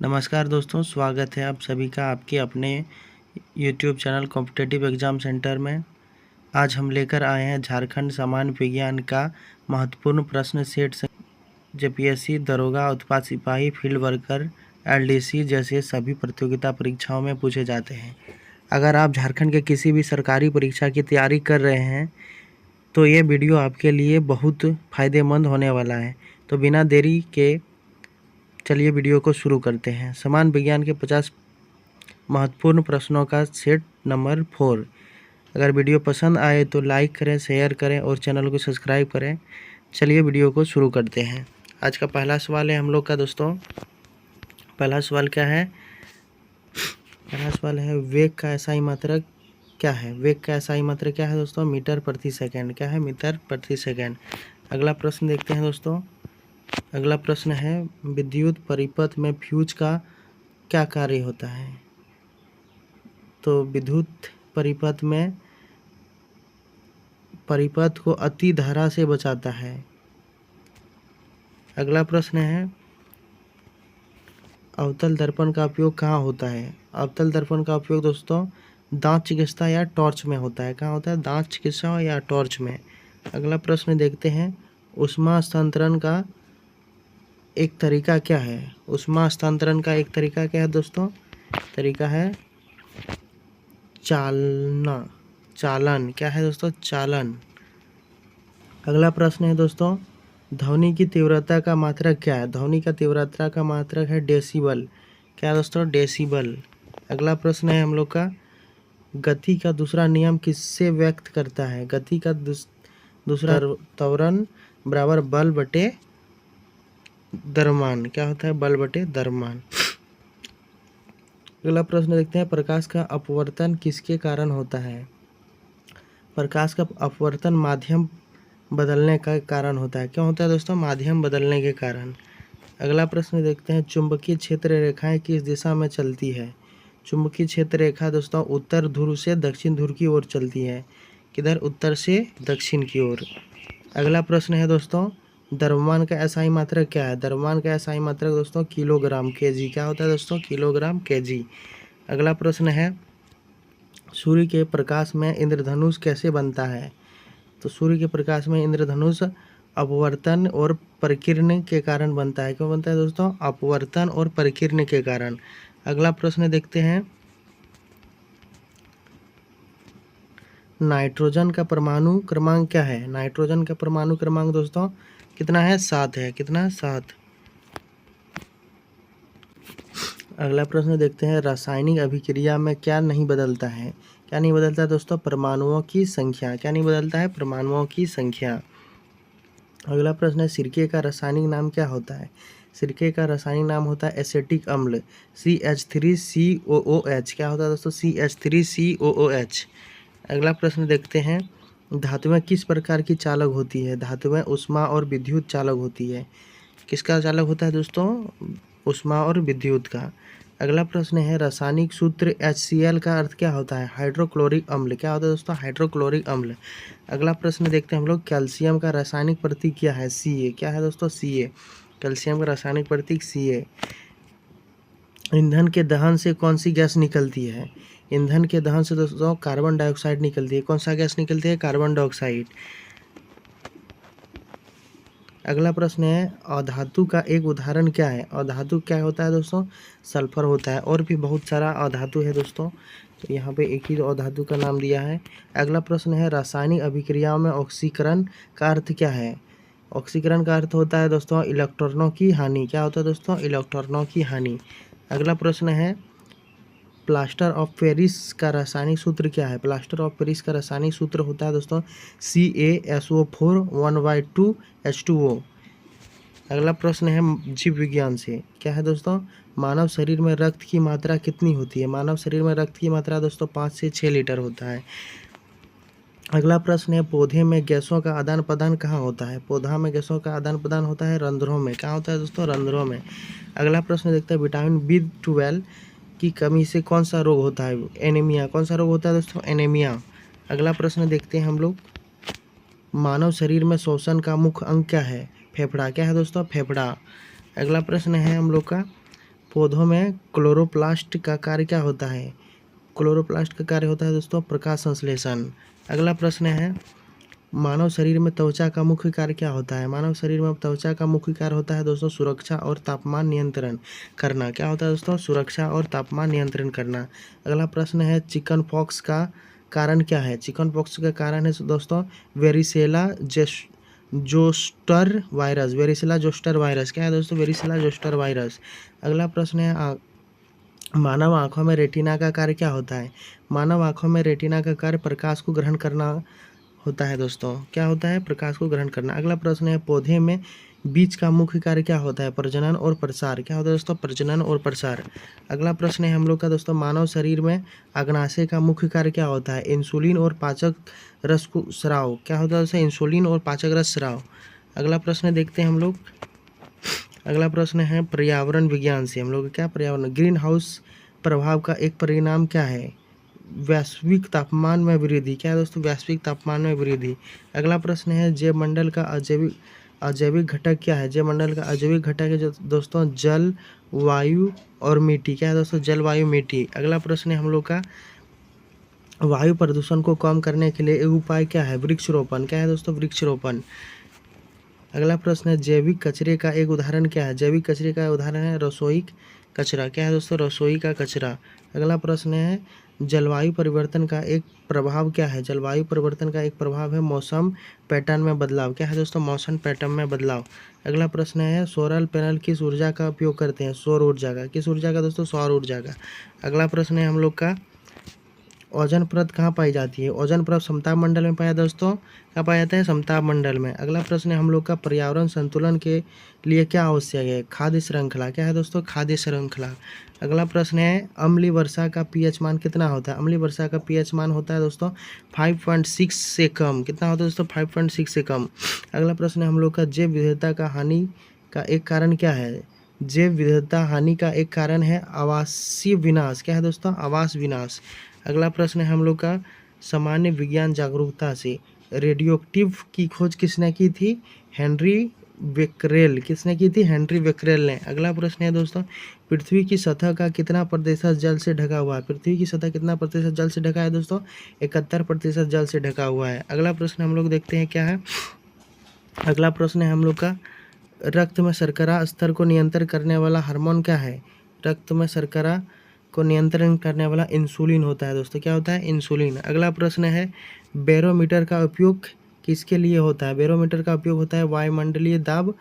नमस्कार दोस्तों, स्वागत है आप सभी का आपके अपने YouTube channel competitive exam centre में। आज हम लेकर आए हैं झारखंड सामान्य विज्ञान का महत्वपूर्ण प्रश्न सेट जेपीएससी, दरोगा, उत्पाद सिपाही, फील्ड वर्कर, एलडीसी जैसे सभी प्रतियोगिता परीक्षाओं में पूछे जाते हैं। अगर आप झारखंड के किसी भी सरकारी परीक्षा की तैयारी कर रहे हैं तो ये वीडियो आपके लिए बहुत फ़ायदेमंद होने वाला है। तो बिना देरी के चलिए वीडियो को शुरू करते हैं। समान विज्ञान के 50 महत्वपूर्ण प्रश्नों का सेट नंबर 4। अगर वीडियो पसंद आए तो लाइक करें, शेयर करें और चैनल को सब्सक्राइब करें। चलिए वीडियो को शुरू करते हैं। आज का पहला सवाल है हम लोग का दोस्तों। पहला सवाल क्या है? पहला सवाल है वेग का एसआई मात्रक क्या है? वेग का एसआई मात्रक क्या है दोस्तों? मीटर प्रति सेकेंड। क्या है? मीटर प्रति सेकेंड। अगला प्रश्न देखते हैं दोस्तों। अगला प्रश्न है विद्युत परिपथ में फ्यूज का क्या कार्य होता है? तो विद्युत परिपथ में परिपथ को अति धारा से बचाता है। अगला प्रश्न है अवतल दर्पण का उपयोग कहाँ होता है? अवतल दर्पण का उपयोग दोस्तों दांत चिकित्सा या टॉर्च में होता है। कहाँ होता है? दांत चिकित्सा या टॉर्च में। अगला प्रश्न देखते हैं ऊष्मा हस्तांतरण का एक तरीका क्या है? ऊष्मा हस्तांतरण का एक तरीका क्या है दोस्तों? तरीका है चालन। क्या है दोस्तों? चालन। अगला प्रश्न है दोस्तों ध्वनि की तीव्रता का मात्रक क्या है? ध्वनि का तीव्रता का मात्रक है डेसिबल। क्या है दोस्तों? डेसिबल। अगला प्रश्न है हम लोग का गति का दूसरा नियम किससे व्यक्त करता है? गति का दूसरा त्वरण बराबर बल बटे द्रव्यमान। क्या होता है? बल बटे द्रव्यमान। अगला प्रश्न देखते हैं प्रकाश का अपवर्तन किसके कारण होता है? प्रकाश का अपवर्तन माध्यम बदलने का कारण होता है। क्यों होता है दोस्तों? माध्यम बदलने के कारण। अगला प्रश्न देखते हैं चुंबकीय क्षेत्र रेखाएं किस दिशा में चलती है? चुंबकीय क्षेत्र रेखा दोस्तों उत्तर ध्रुव से दक्षिण ध्रुव की ओर चलती है। किधर? उत्तर से दक्षिण की ओर। अगला प्रश्न है दोस्तों द्रव्यमान का एसआई मात्रक क्या है? द्रव्यमान का एसआई मात्रक दोस्तों किलोग्राम केजी। क्या होता है दोस्तों? Kilogram KG. अगला प्रश्न है सूर्य के प्रकाश में इंद्रधनुष कैसे बनता है? तो सूर्य के प्रकाश में इंद्रधनुष अपवर्तन और परिकिरण के कारण बनता है। क्यों बनता है दोस्तों? अपवर्तन और परिकिरण के कारण। अगला प्रश्न देखते हैं नाइट्रोजन का परमाणु क्रमांक क्या है? नाइट्रोजन का परमाणु क्रमांक दोस्तों कितना है? 7 है। कितना? 7। अगला प्रश्न देखते हैं रासायनिक अभिक्रिया में क्या नहीं बदलता है? क्या नहीं बदलता है दोस्तों? परमाणुओं की संख्या। क्या नहीं बदलता है? परमाणुओं की संख्या। अगला प्रश्न है सिरके का रासायनिक नाम क्या होता है? सिरके का रासायनिक नाम होता है एसिटिक अम्ल CH3COOH। क्या होता है दोस्तों? CH3COOH। अगला प्रश्न देखते हैं धातुएं किस प्रकार की चालक होती है? धातुएं ऊष्मा और विद्युत चालक होती है। किसका चालक होता है दोस्तों? ऊष्मा और विद्युत का। अगला प्रश्न है रासायनिक सूत्र HCl का अर्थ क्या होता है? हाइड्रोक्लोरिक अम्ल। क्या होता है दोस्तों? हाइड्रोक्लोरिक अम्ल। अगला प्रश्न देखते हैं हम लोग कैल्शियम का रासायनिक प्रतीक क्या है? Ca। क्या है दोस्तों? Ca। कैल्शियम का रासायनिक प्रतीक Ca। ईंधन के दहन से कौन सी गैस निकलती है? ईंधन के दहन से दोस्तों कार्बन डाइऑक्साइड निकलती है। कौन सा गैस निकलती है? Carbon dioxide. अगला प्रश्न है अधातु का एक उदाहरण क्या है? अधातु क्या होता है दोस्तों? सल्फर होता है। और भी बहुत सारा अधातु है दोस्तों, तो यहाँ पे एक ही अधातु का नाम दिया है। अगला प्रश्न है रासायनिक अभिक्रियाओं में ऑक्सीकरण का अर्थ क्या है? ऑक्सीकरण का अर्थ होता है दोस्तों इलेक्ट्रॉनों की हानि। क्या होता है दोस्तों? इलेक्ट्रॉनों की हानि। अगला प्रश्न है प्लास्टर ऑफ पेरिस का रासायनिक सूत्र क्या है? प्लास्टर ऑफ पेरिस का रासायनिक सूत्र होता है दोस्तों CaSO4 1/2H2O। अगला प्रश्न है जीव विज्ञान से क्या है दोस्तों मानव शरीर में रक्त की मात्रा कितनी होती है? मानव शरीर में रक्त की मात्रा दोस्तों 5 से 6 लीटर होता है। अगला प्रश्न है पौधे में गैसों का आदान प्रदान कहाँ होता है? पौधा में गैसों का आदान प्रदान होता है रंध्रों में। कहाँ होता है दोस्तों? रंध्रों में। अगला प्रश्न देखते हैं विटामिन B12 की कमी से कौन सा रोग होता है? एनीमिया। कौन सा रोग होता है दोस्तों? एनीमिया। अगला प्रश्न देखते हैं हम लोग मानव शरीर में श्वसन का मुख्य अंग क्या है? फेफड़ा। क्या है दोस्तों? फेफड़ा। अगला प्रश्न है हम लोग का पौधों में क्लोरोप्लास्ट का कार्य क्या होता है? क्लोरोप्लास्ट का कार्य होता है दोस्तों प्रकाश संश्लेषण। अगला प्रश्न है, मानव शरीर में त्वचा का मुख्य कार्य क्या होता है? मानव शरीर में त्वचा का मुख्य कार्य होता है दोस्तों सुरक्षा और तापमान नियंत्रण करना। क्या होता है दोस्तों? सुरक्षा और तापमान नियंत्रण करना। अगला प्रश्न है, चिकन पॉक्स का कारण क्या है? चिकन पॉक्स का कारण है दोस्तों varicella zoster virus. Varicella zoster virus क्या है दोस्तों? Varicella zoster virus. अगला प्रश्न है, मानव आँखों में रेटिना का कार्य क्या होता है? मानव आँखों में रेटिना का कार्य प्रकाश को ग्रहण करना होता है दोस्तों। क्या होता है? प्रकाश को ग्रहण करना। अगला प्रश्न है, पौधे में बीज का मुख्य कार्य क्या होता है? प्रजनन और प्रसार। क्या होता है दोस्तों? प्रजनन और प्रसार। अगला प्रश्न है हम लोग का दोस्तों, मानव शरीर में अग्नाशय का मुख्य कार्य क्या होता है? इंसुलिन और पाचक रस को स्राव। क्या होता है दोस्तों? इंसुलिन और पाचक रस स्राव। अगला प्रश्न देखते हैं हम लोग। अगला प्रश्न है पर्यावरण विज्ञान से हम लोग क्या पर्यावरण ग्रीन हाउस प्रभाव का एक परिणाम क्या है? वैश्विक तापमान में वृद्धि। क्या है दोस्तों? वैश्विक तापमान में वृद्धि। अगला प्रश्न है, जैव मंडल का अजैविक घटक क्या है? जैव मंडल का अजैविक घटक है जो दोस्तों जल, वायु और मिट्टी। क्या है दोस्तों? जल, वायु, मिट्टी। अगला प्रश्न है हम लोग का, वायु प्रदूषण को कम करने के लिए एक उपाय क्या है? वृक्षारोपण। क्या है दोस्तों? वृक्षारोपण। अगला प्रश्न है, जैविक कचरे का एक उदाहरण क्या है? जैविक कचरे का उदाहरण है रसोई कचरा। क्या है दोस्तों? रसोई का कचरा। अगला प्रश्न है, जलवायु परिवर्तन का एक प्रभाव क्या है? जलवायु परिवर्तन का एक प्रभाव है मौसम पैटर्न में बदलाव। क्या है दोस्तों? मौसम पैटर्न में बदलाव। अगला प्रश्न है, सोलर पैनल किस ऊर्जा का उपयोग करते हैं? सौर ऊर्जा का। किस ऊर्जा का दोस्तों? सौर ऊर्जा का। अगला प्रश्न है हम लोग का, ओजोन परत कहाँ पाई जाती है? ओजोन परत समताप मंडल में पाया दोस्तों। कहाँ पाया जाता है? समताप मंडल में। अगला प्रश्न है हम लोग का, पर्यावरण संतुलन के लिए क्या आवश्यक है? खाद्य श्रृंखला। क्या है दोस्तों? खाद्य श्रृंखला। अगला प्रश्न है, अम्लीय वर्षा का पीएच मान कितना होता है? अम्लीय वर्षा का पीएच मान होता है दोस्तों 5.6 से कम। कितना होता है दोस्तों? 5.6 से कम। अगला प्रश्न है हम लोग का, जैव विविधता का हानि का एक कारण क्या है? जैव विविधता हानि का एक कारण है आवासीय विनाश। क्या है दोस्तों? आवास विनाश। अगला प्रश्न है हम लोग का, सामान्य विज्ञान जागरूकता से रेडियोएक्टिव की खोज किसने की थी? Henri Becquerel. किसने की थी? हेनरी बेकरेल ने। अगला प्रश्न है दोस्तों, पृथ्वी की सतह का कितना प्रतिशत जल से ढका हुआ है? पृथ्वी की सतह कितना प्रतिशत जल से ढका है दोस्तों? 71% जल से ढका हुआ है। अगला प्रश्न हम लोग देखते हैं क्या है। अगला प्रश्न है हम लोग का, रक्त में शर्करा स्तर को नियंत्रण करने वाला हार्मोन क्या है? रक्त में शर्करा को नियंत्रण करने वाला इंसुलिन होता है दोस्तों। क्या होता है? इंसुलिन। अगला प्रश्न है, बैरोमीटर का उपयोग किसके लिए होता है? बैरोमीटर का उपयोग होता है वायुमंडलीय दाब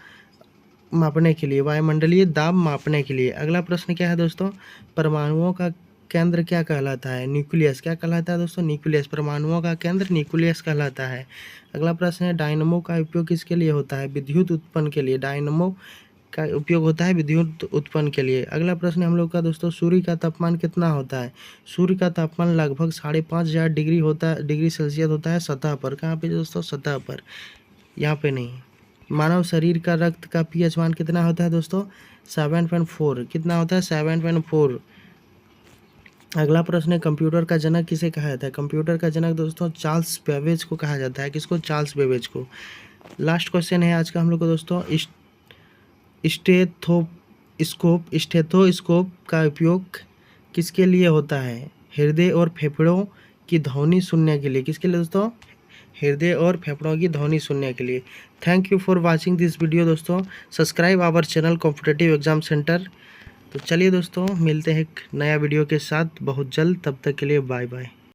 मापने के लिए। वायुमंडलीय दाब मापने के लिए। अगला प्रश्न क्या है दोस्तों, परमाणुओं का केंद्र क्या कहलाता है? न्यूक्लियस। क्या कहलाता है दोस्तों? न्यूक्लियस। परमाणुओं का केंद्र न्यूक्लियस कहलाता है। अगला प्रश्न है, डायनमो का उपयोग किसके लिए होता है? विद्युत उत्पन्न के लिए। डायनमो का उपयोग होता है विद्युत उत्पन्न के लिए। अगला प्रश्न हम लोग का दोस्तों, सूर्य का तापमान कितना होता है? सूर्य का तापमान लगभग 5,500 डिग्री होता है, डिग्री सेल्सियस होता है सतह पर। कहाँ पे दोस्तों? सतह पर, यहाँ पे नहीं। मानव शरीर का रक्त का पीएच मान कितना होता है दोस्तों? 7.4। कितना होता है? 7.4। अगला प्रश्न है, कंप्यूटर का जनक किसे कहा जाता है? कंप्यूटर का जनक दोस्तों चार्ल्स बेबेज को कहा जाता है। किसको? चार्ल्स बेबेज को। लास्ट क्वेश्चन है आज का हम लोग को दोस्तों, स्टेथोस्कोप का उपयोग किसके लिए होता है? हृदय और फेफड़ों की ध्वनि सुनने के लिए। किसके लिए दोस्तों? हृदय और फेफड़ों की ध्वनि सुनने के लिए। Thank you for watching this video दोस्तों। Subscribe our channel competitive exam centre. तो चलिए दोस्तों, मिलते हैं एक नया वीडियो के साथ बहुत जल्द। तब तक के लिए बाय बाय।